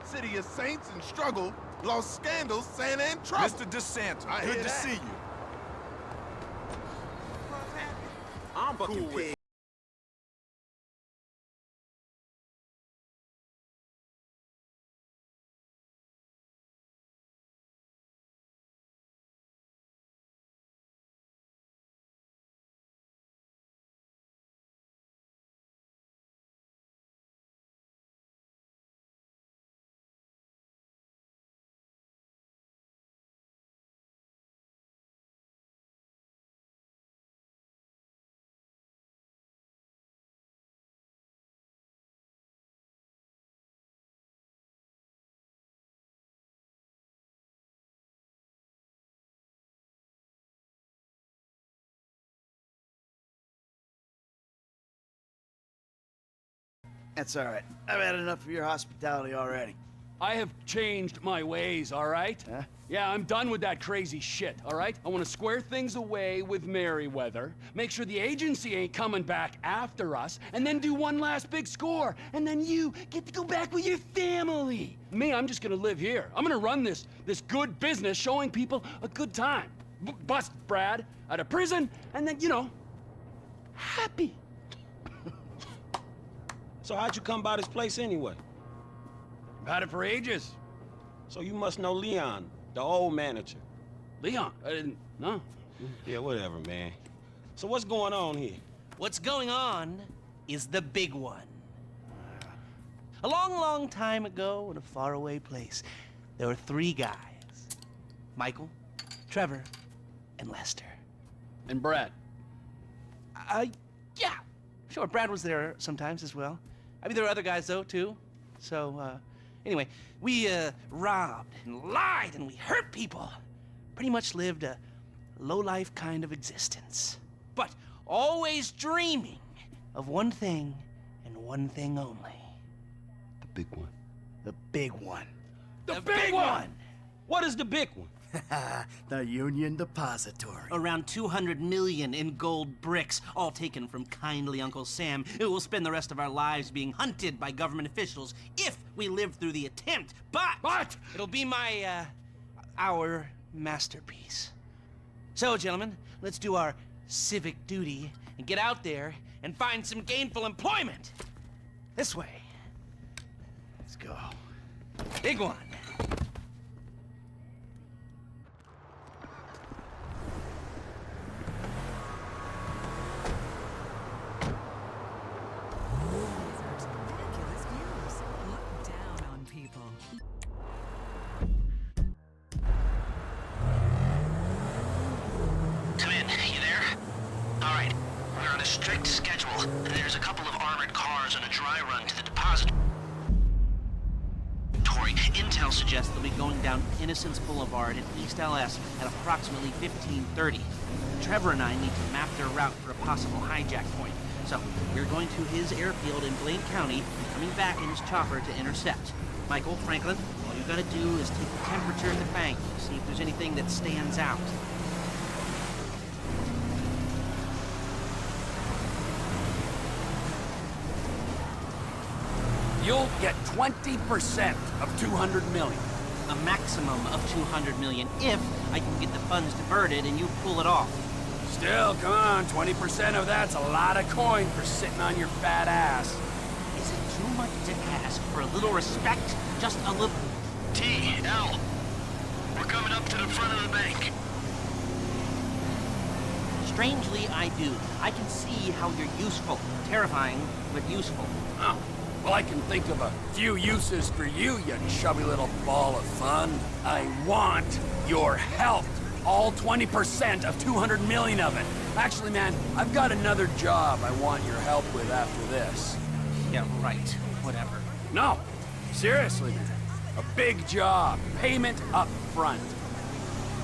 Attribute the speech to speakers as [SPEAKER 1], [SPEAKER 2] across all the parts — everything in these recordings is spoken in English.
[SPEAKER 1] City of Saints and struggle, lost scandals, Santa and trouble.
[SPEAKER 2] Mr. DeSanta,
[SPEAKER 1] I
[SPEAKER 2] good
[SPEAKER 1] hear
[SPEAKER 2] to
[SPEAKER 1] that.
[SPEAKER 2] see you. I'm cool with it.
[SPEAKER 3] That's all right. I've had enough of your hospitality already.
[SPEAKER 4] I have changed my ways, all right?
[SPEAKER 3] Huh?
[SPEAKER 4] Yeah, I'm done with that crazy shit, all right? I want to square things away with Merryweather, make sure the agency ain't coming back after us, and then do one last big score, and then you get to go back with your family. Me, I'm just gonna live here. I'm gonna run this good business showing people a good time. Bust Brad out of prison, and then, you know, happy.
[SPEAKER 5] So how'd you come by this place anyway?
[SPEAKER 4] I've had it for ages.
[SPEAKER 5] So you must know Leon, the old manager.
[SPEAKER 4] Leon, I didn't, no.
[SPEAKER 5] Yeah, whatever, man. So what's going on here?
[SPEAKER 6] What's going on is the big one. A long, long time ago in a faraway place, there were 3 guys. Michael, Trevor, and Lester.
[SPEAKER 4] And Brad.
[SPEAKER 6] Yeah. Sure, Brad was there sometimes as well. I mean, there were other guys, though, too. So, anyway, we, robbed and lied and we hurt people. Pretty much lived a low-life kind of existence. But always dreaming of one thing and one thing only.
[SPEAKER 3] The big one. The big one.
[SPEAKER 6] The big one!
[SPEAKER 5] What is the big one?
[SPEAKER 3] The Union Depository.
[SPEAKER 6] Around 200 million in gold bricks, all taken from kindly Uncle Sam, who will spend the rest of our lives being hunted by government officials if we live through the attempt. But it'll be our masterpiece. So, gentlemen, let's do our civic duty and get out there and find some gainful employment. This way.
[SPEAKER 3] Let's go.
[SPEAKER 6] Big one.
[SPEAKER 7] Ridiculous views. Look down on people.
[SPEAKER 8] Come in, you there? Alright, we're on a strict schedule, and there's a couple of armored cars on a dry run to the depository.
[SPEAKER 6] Intel suggests they'll be going down Innocence Boulevard in East LS at approximately 15:30. Trevor and I need to map their route for a possible hijack point. So, we're going to his airfield in Blaine County and coming back in his chopper to intercept. Michael, Franklin, all you gotta do is take the temperature at the bank, see if there's anything that stands out.
[SPEAKER 4] You'll get 20% of 200 million.
[SPEAKER 6] A maximum of 200 million if I can get the funds diverted and you pull it off.
[SPEAKER 4] Still, come on, 20% of that's a lot of coin for sitting on your fat ass.
[SPEAKER 6] Is it too much to ask for a little respect? Just a little...
[SPEAKER 8] T, L, we're coming up to the front of the bank.
[SPEAKER 6] Strangely, I do. I can see how you're useful. Terrifying, but useful.
[SPEAKER 4] Oh, well, I can think of a few uses for you, you chubby little ball of fun. I want your help. All 20% of 200 million of it. Actually, man, I've got another job I want your help with after this.
[SPEAKER 6] Yeah, right. Whatever.
[SPEAKER 4] No, seriously, man. A big job. Payment up front.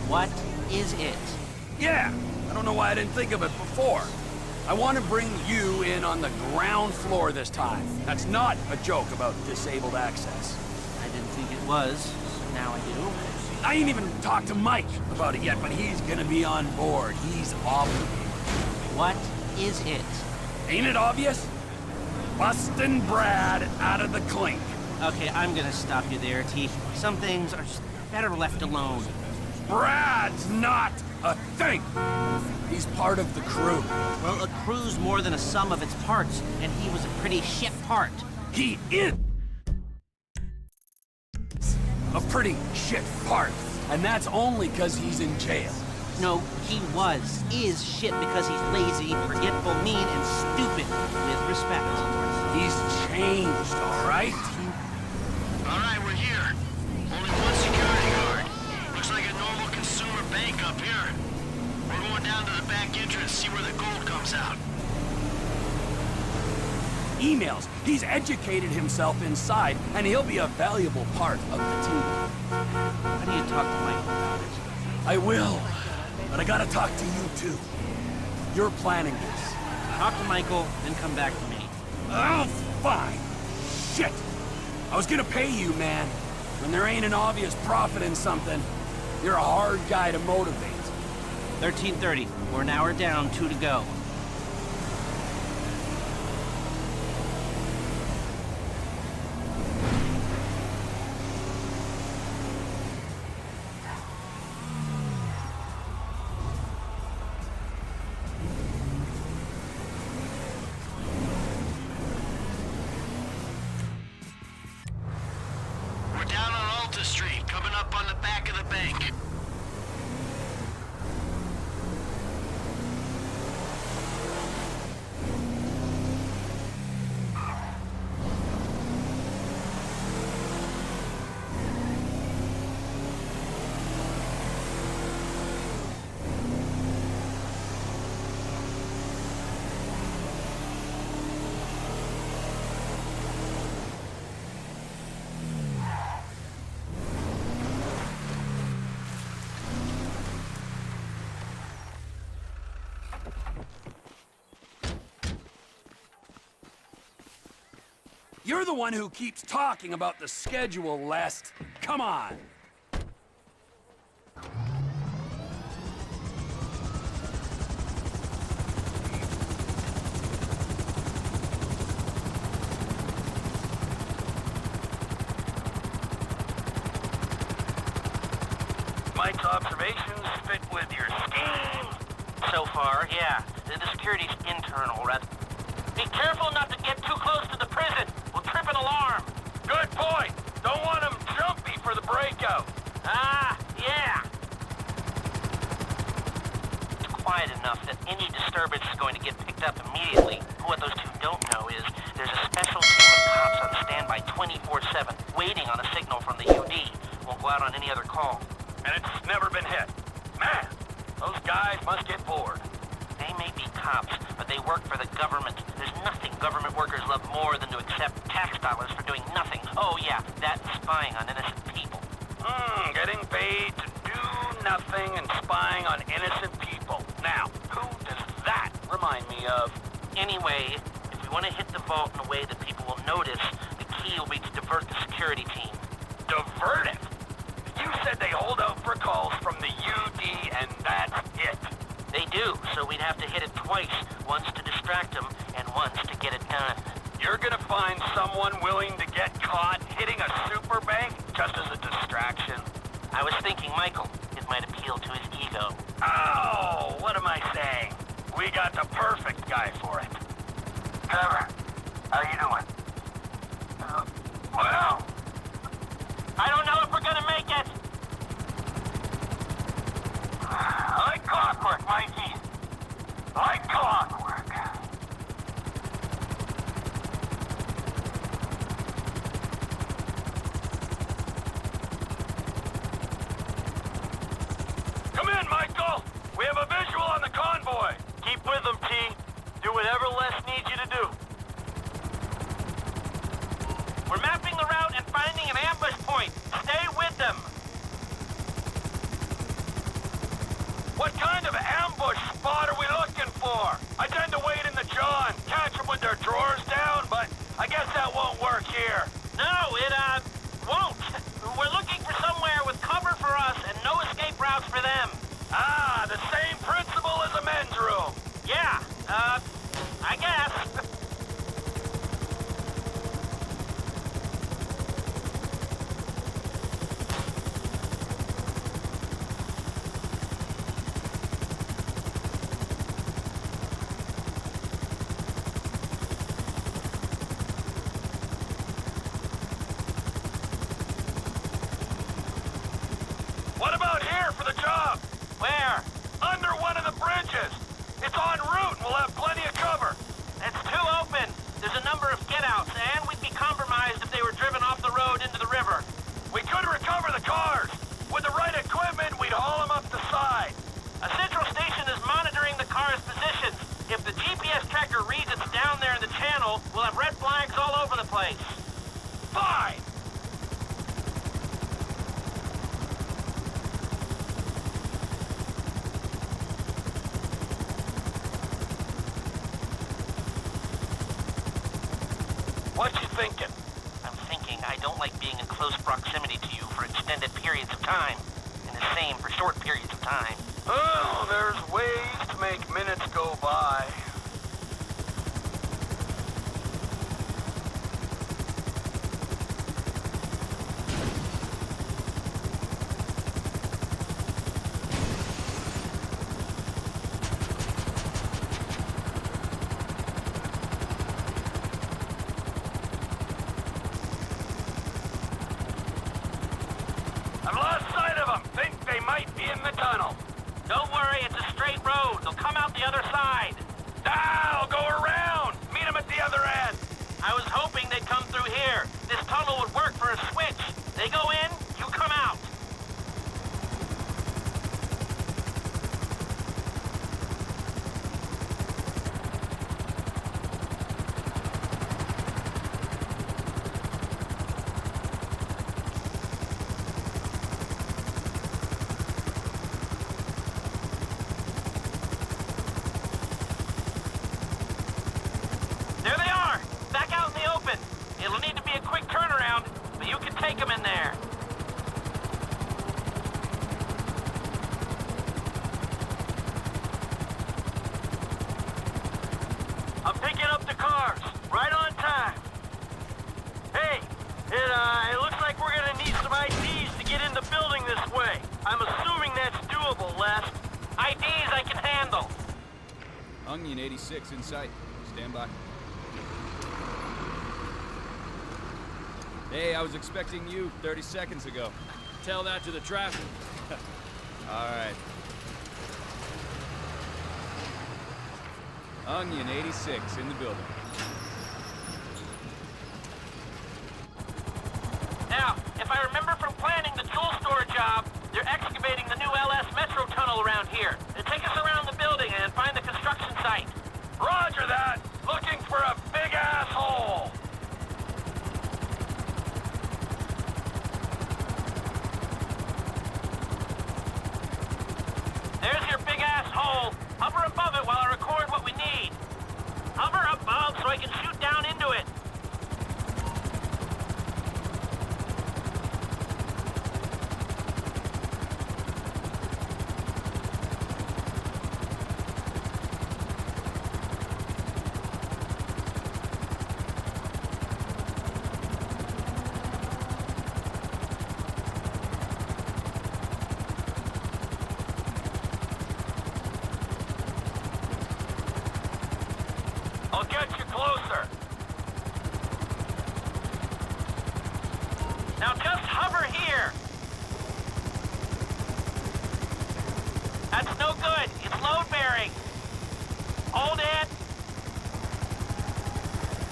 [SPEAKER 6] What is it?
[SPEAKER 4] Yeah, I don't know why I didn't think of it before. I want to bring you in on the ground floor this time. That's not a joke about disabled access.
[SPEAKER 6] I didn't think it was. Now I do.
[SPEAKER 4] I ain't even talked to Mike about it yet, but he's gonna be on board. He's obligated.
[SPEAKER 6] What is it?
[SPEAKER 4] Ain't it obvious? Bustin' Brad out of the clink.
[SPEAKER 6] Okay, I'm gonna stop you there, T. Some things are just better left alone.
[SPEAKER 4] Brad's not a thing. He's part of the crew.
[SPEAKER 6] Well, a crew's more than a sum of its parts, and he was a pretty shit part.
[SPEAKER 4] He is a pretty shit part. And that's only because he's in jail.
[SPEAKER 6] No, he is shit because he's lazy, forgetful, mean, and stupid. With respect.
[SPEAKER 4] He's changed, all right?
[SPEAKER 8] All right, we're here. Only one security guard. Looks like a normal consumer bank up here. We're going down to the back entrance, see where the gold comes out.
[SPEAKER 4] Emails. He's educated himself inside, and he'll be a valuable part of the team.
[SPEAKER 6] How do you talk to Michael about it?
[SPEAKER 4] I will, but I gotta talk to you too. You're planning this.
[SPEAKER 6] Talk to Michael, then come back to me.
[SPEAKER 4] Oh, fine. Shit. I was gonna pay you, man. When there ain't an obvious profit in something, you're a hard guy to motivate.
[SPEAKER 6] 13:30. We're an hour down, 2 to go.
[SPEAKER 8] We're down on Alta Street, coming up on the back of the bank.
[SPEAKER 4] You're the one who keeps talking about the schedule, Lest. Come on.
[SPEAKER 8] Mike's observations fit with your scheme? So far, yeah. The security's internal, rather. Be careful not to get too close to the prison. We'll trip an alarm. Good point. Don't want them jumpy for the breakout. Ah, yeah. It's quiet enough that any disturbance is going to get picked up immediately. What those two don't know is there's a special team of cops on standby 24/7, waiting on a signal from the UD. Won't go out on any other call. And it's never been hit. Man, those guys must get bored. They may be cops, but they work for the government. There's nothing government workers love more than to accept tax dollars for doing nothing. Oh yeah, that's spying on innocent people. Getting paid to do nothing and spying on innocent people. Now, who does that remind me of? Anyway, if we want to hit the vault in a way that people will notice, the key will be to divert the security team. Divert it? You said they hold out for calls from the UD and that's it. They do, so we'd have to hit it twice. Once to distract them, and once to get it done. You're gonna find someone willing to get caught hitting a super bank just as a distraction? I was thinking Michael. It might appeal to his ego. Oh, what am I saying? We got the perfect guy for it. Trevor, how you doing? Well, I don't know if we're gonna make it. Like clockwork, Mikey. Like clockwork. Come in, Michael. We have a visual on the convoy. Keep with them, T. Do whatever Les needs you to do. We're mapping the route and finding an ambush point. Stay with them. What kind of ambush spot are we looking for? I tend to wait in the jaw and catch them with their drawers down, but I guess that won't work here. No, it, won't. We're looking for somewhere with cover for us and no escape routes for them. Ah, the same principle as a men's room. Yeah, I guess. place. Fine!
[SPEAKER 2] What you thinking?
[SPEAKER 8] I'm thinking I don't like being in close proximity to you for extended periods of time. And the same for short periods of time.
[SPEAKER 2] Oh, there's ways to make minutes go by. I've lost sight of them. Think they might be in the tunnel.
[SPEAKER 8] Don't worry, it's a straight road. They'll come out the other side.
[SPEAKER 2] I'll go around. Meet them at the other end.
[SPEAKER 8] I was hoping they'd come through here. This tunnel would work for a switch. They go in, you come out. There they are! Back out in the open. It'll need to be a quick turnaround, but you can take them in there.
[SPEAKER 2] I'm picking up the cars. Right on time. Hey, it looks like we're gonna need some IDs to get in the building this way. I'm assuming that's doable, Les.
[SPEAKER 8] IDs I can handle.
[SPEAKER 9] Onion 86 in sight. Stand by. Hey, I was expecting you 30 seconds ago.
[SPEAKER 4] Tell that to the traffic.
[SPEAKER 9] All right. Onion 86 in the building.
[SPEAKER 8] Now, if I remember from planning the tool store job, they're excavating the new LS Metro tunnel around here. They take us around the building and find the construction site.
[SPEAKER 2] Roger that. Looking for a big-ass hole.
[SPEAKER 8] There's your big-ass hole. Hover above it while I record what we need. Hover above so I can shoot down into it.
[SPEAKER 2] I'll get you closer.
[SPEAKER 8] Now just hover here. That's no good. It's load bearing. Hold it.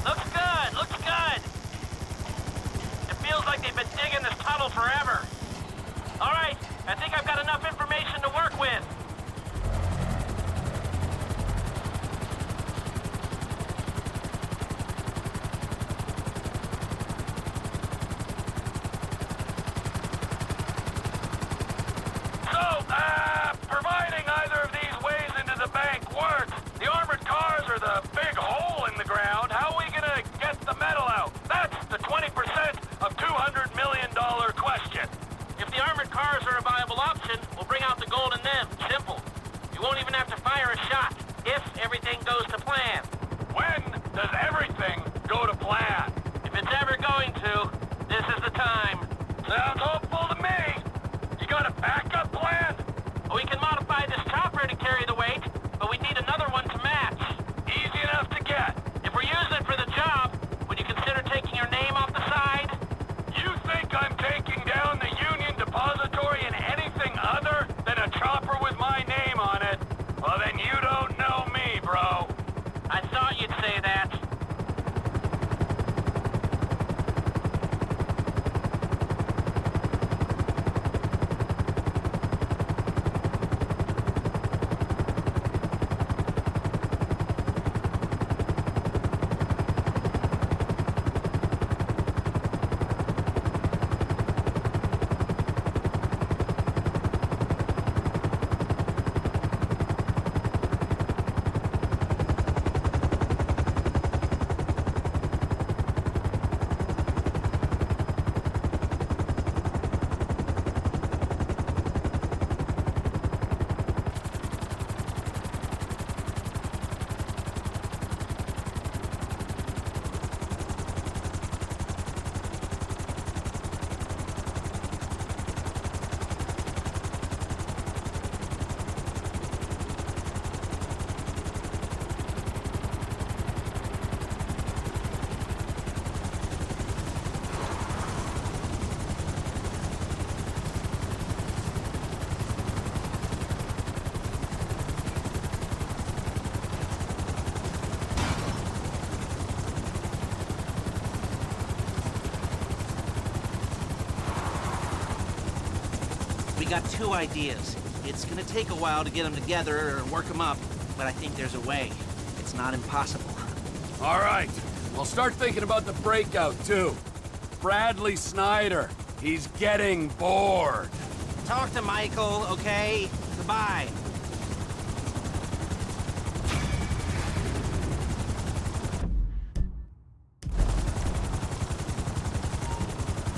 [SPEAKER 8] Looks good. Looks good. It feels like they've been digging this tunnel forever. All right. I think I've got enough information to work with.
[SPEAKER 2] Providing either of these ways into the bank works, the armored cars are the big hole in the ground. How are we gonna get the metal out? That's the 20% of $200 million question.
[SPEAKER 8] If the armored cars are a viable option, we'll bring out the gold in them. Simple.
[SPEAKER 6] got two ideas. It's gonna take a while to get them together or work them up, but I think there's a way. It's not impossible.
[SPEAKER 4] All right. I'll start thinking about the breakout, too. Bradley Snyder. He's getting bored.
[SPEAKER 6] Talk to Michael, okay? Goodbye.